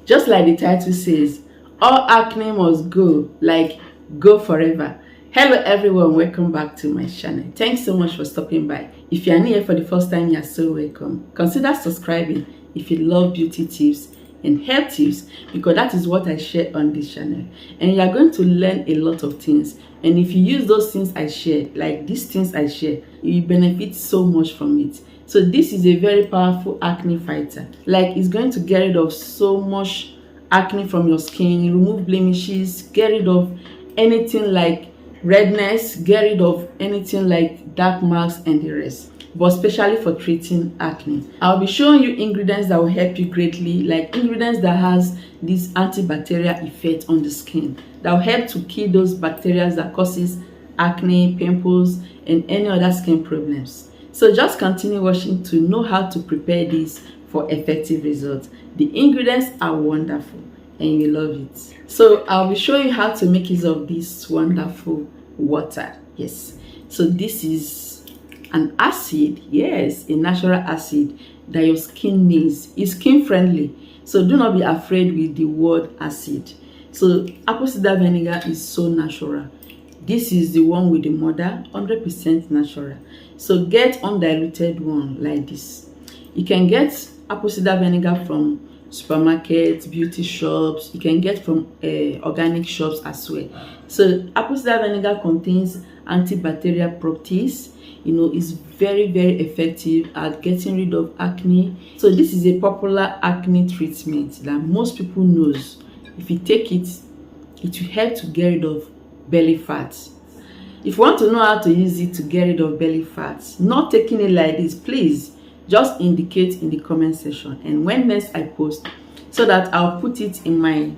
Just like the title says, all acne must go, like go forever. Hello everyone, welcome back to my channel. Thanks so much for stopping by. If you are new here for the first time, you are so welcome. Consider subscribing if you love beauty tips and health tips, because that is what I share on this channel, and you are going to learn a lot of things. And if you use those things I share, like these things I share, you benefit so much from it. So this is a very powerful acne fighter. Like, it's going to get rid of so much acne from your skin, remove blemishes, get rid of anything like redness, get rid of anything like dark marks and the rest, but especially for treating acne. I'll be showing you ingredients that will help you greatly, like ingredients that has this antibacterial effect on the skin that will help to kill those bacteria that causes acne, pimples, and any other skin problems. So just continue watching to know how to prepare this for effective results. The ingredients are wonderful and you love it. So I'll be showing you how to make use of this wonderful water. Yes, so this is an acid, yes, a natural acid that your skin needs. It's skin friendly, so do not be afraid with the word acid. So apple cider vinegar is so natural. This is the one with the mother, 100% natural. So get undiluted one like this. You can get apple cider vinegar from supermarkets, beauty shops. You can get from organic shops as well. So apple cider vinegar contains antibacterial properties. You know, it's very effective at getting rid of acne. So this is a popular acne treatment that most people knows. If you take it, it will help to get rid of belly fat. If you want to know how to use it to get rid of belly fat, not taking it like this, please just indicate in the comment section, and when next I post, so that I'll put it in my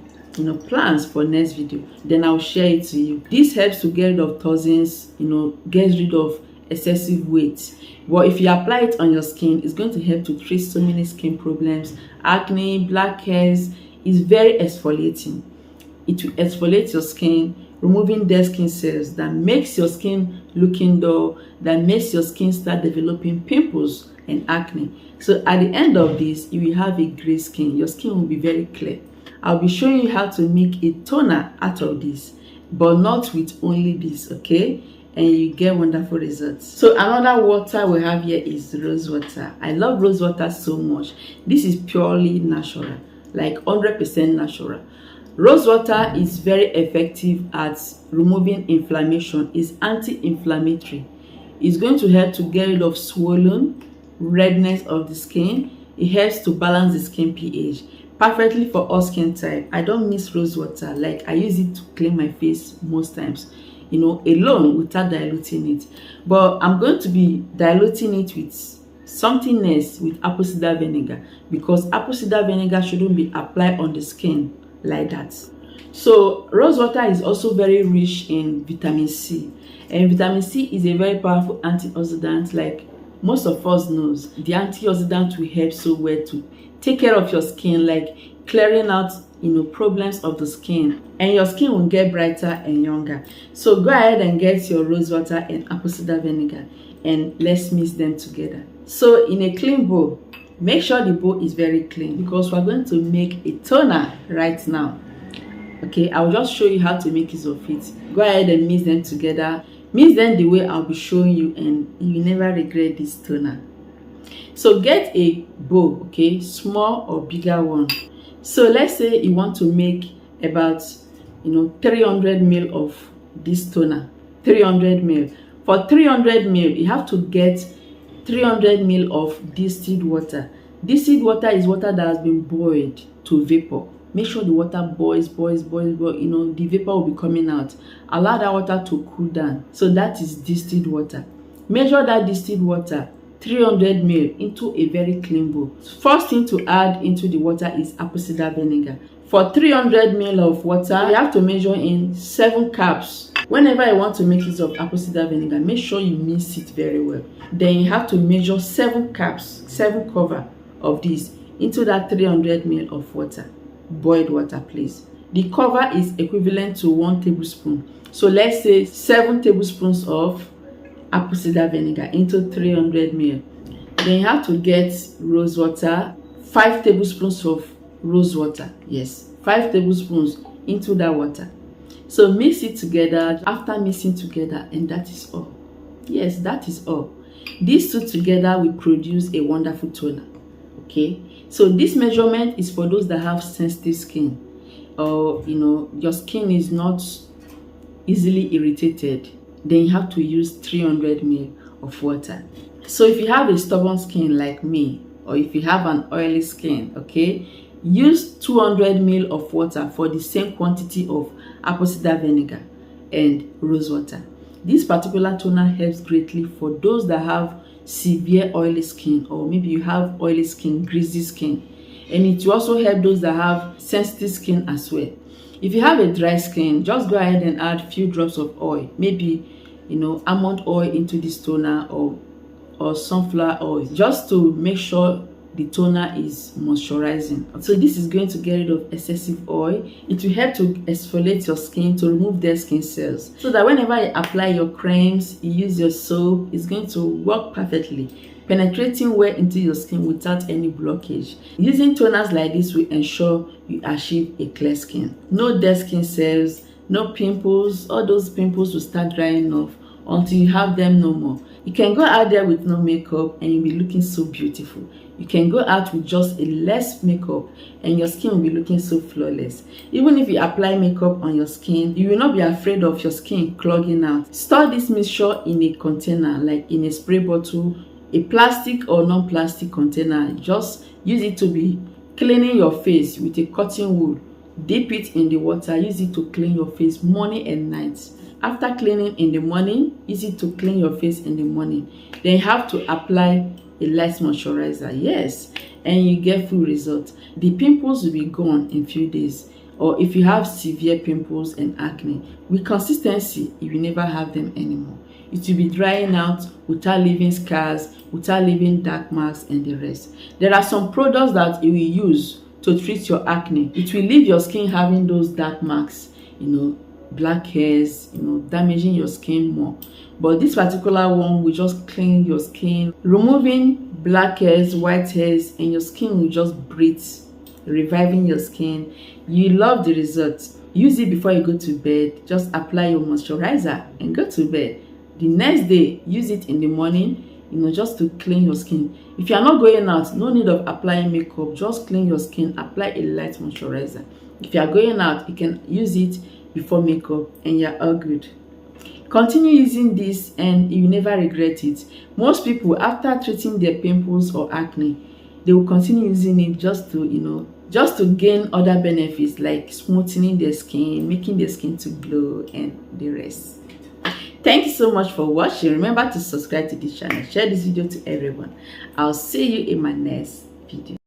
plans for next video, then I'll share it to you. This helps to get rid of toxins, get rid of excessive weight. But if you apply it on your skin, it's going to help to treat so many skin problems, acne, blackheads. It's very exfoliating. It will exfoliate your skin, removing dead skin cells that makes your skin looking dull, that makes your skin start developing pimples and acne. So at the end of this, you will have a gray skin. Your skin will be very clear. I'll be showing you how to make a toner out of this, but not with only this, okay? And you get wonderful results. So another water we have here is rose water. I love rose water so much. This is purely natural, like 100% natural. Rose water is very effective at removing inflammation. It's anti-inflammatory. It's going to help to get rid of swollen, redness of the skin. It helps to balance the skin pH. Perfectly for all skin type. I don't miss rose water. Like, I use it to clean my face most times, alone without diluting it. But I'm going to be diluting it with something else, with apple cider vinegar, because apple cider vinegar shouldn't be applied on the skin like that. So rose water is also very rich in vitamin C, and vitamin C is a very powerful antioxidant. Like most of us knows, the antioxidant will help so well to take care of your skin, like clearing out problems of the skin, and your skin will get brighter and younger. So go ahead and get your rose water and apple cider vinegar, and let's mix them together. So in a clean bowl, make sure the bowl is very clean, because we're going to make a toner right now. Okay, I'll just show you how to make use of it. Go ahead and mix them together. Mix them the way I'll be showing you, and you will never regret this toner. So get a bowl, okay, small or bigger one. So let's say you want to make about 300 ml of this toner. 300 ml. For 300 ml, you have to get 300 ml of distilled water. Distilled water is water that has been boiled to vapor. Make sure the water boils, the vapor will be coming out. Allow that water to cool down. So that is distilled water. Measure that distilled water, 300 ml, into a very clean bowl. First thing to add into the water is apple cider vinegar. For 300 ml of water, you have to measure in 7 cups. Whenever you want to make use of apple cider vinegar, make sure you mix it very well. Then you have to measure 7 cups, 7 cover of this into that 300 ml of water. Boiled water, please. The cover is equivalent to 1 tablespoon. So let's say 7 tablespoons of apple cider vinegar into 300 ml. Then you have to get rose water, 5 tablespoons of rose water. Yes, 5 tablespoons into that water. So mix it together. After mixing together, and that is all. Yes, that is all. These two together will produce a wonderful toner. Okay, so this measurement is for those that have sensitive skin, or your skin is not easily irritated. Then you have to use 300 ml of water. So if you have a stubborn skin like me, or if you have an oily skin, okay, use 200 ml of water for the same quantity of apple cider vinegar and rose water. This particular toner helps greatly for those that have severe oily skin, or maybe you have oily skin, greasy skin, and it will also help those that have sensitive skin as well. If you have a dry skin, just go ahead and add a few drops of oil, maybe almond oil into this toner, or sunflower oil, just to make sure the toner is moisturizing. So this is going to get rid of excessive oil. It will help to exfoliate your skin, to remove dead skin cells, so that whenever you apply your creams, you use your soap, it's going to work perfectly, penetrating well into your skin without any blockage. Using toners like this will ensure you achieve a clear skin. No dead skin cells, no pimples. All those pimples will start drying off until you have them no more. You can go out there with no makeup and you'll be looking so beautiful. You can go out with just a less makeup and your skin will be looking so flawless. Even if you apply makeup on your skin, you will not be afraid of your skin clogging out. Store this mixture in a container, like in a spray bottle, a plastic or non-plastic container. Just use it to be cleaning your face with a cotton wool. Dip it in the water, use it to clean your face morning and night. After cleaning in the morning, use it to clean your face in the morning. Then you have to apply a light moisturizer. Yes, and you get full results. The pimples will be gone in few days. Or if you have severe pimples and acne, with consistency, you will never have them anymore. It will be drying out without leaving scars, without leaving dark marks and the rest. There are some products that you will use to treat your acne. It will leave your skin having those dark marks, black hairs, damaging your skin more. But this particular one will just clean your skin, removing black hairs, white hairs, and your skin will just breathe, reviving your skin. You love the results. Use it before you go to bed. Just apply your moisturizer and go to bed. The next day, use it in the morning, just to clean your skin. If you are not going out, no need of applying makeup. Just clean your skin, apply a light moisturizer. If you are going out, you can use it before makeup and you're all good. Continue using this and you never regret it. Most people, after treating their pimples or acne, they will continue using it just to gain other benefits, like smoothing their skin, making their skin to glow, and the rest. Thank you so much for watching. Remember to subscribe to this channel, share this video to everyone. I'll see you in my next video.